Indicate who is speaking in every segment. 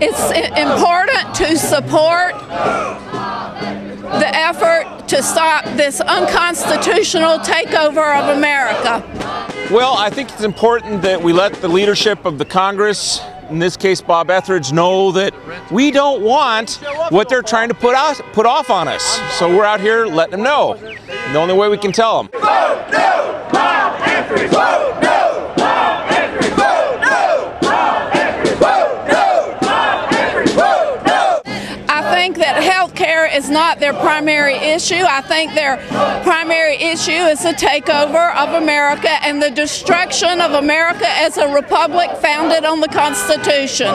Speaker 1: It's important to support the effort to stop this unconstitutional takeover of America.
Speaker 2: Well, I think it's important that we let the leadership of the Congress, in this case Bob Etheridge, know that we don't want what they're trying to put off on us. So we're out here letting them know. And the only way we can tell them.
Speaker 3: Vote no! Bob Etheridge! Vote no! Bob Etheridge! Vote no! Bob Etheridge! Vote no! Bob Etheridge! Vote no!
Speaker 1: I think that health care is not their primary issue. I think their primary issue is the takeover of America and the destruction of America as a republic founded on the Constitution.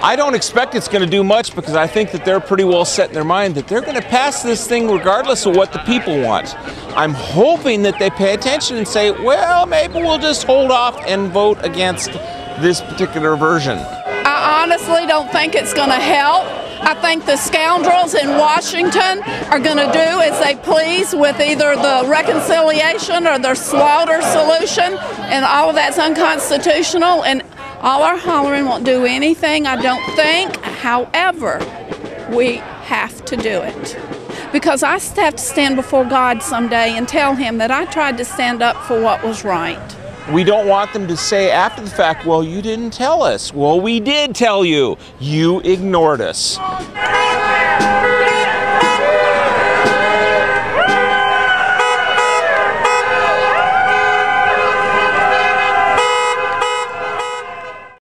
Speaker 2: I don't expect it's going to do much because I think that they're pretty well set in their mind that they're going to pass this thing regardless of what the people want. I'm hoping that they pay attention and say, well, maybe we'll just hold off and vote against this particular version.
Speaker 1: I honestly don't think it's going to help. I think the scoundrels in Washington are going to do as they please with either the reconciliation or their slaughter solution, and all of that's unconstitutional, and all our hollering won't do anything, I don't think. However, we have to do it. Because I have to stand before God someday and tell Him that I tried to stand up for what was right.
Speaker 2: We don't want them to say after the fact, well, you didn't tell us. Well, we did tell you. You ignored us.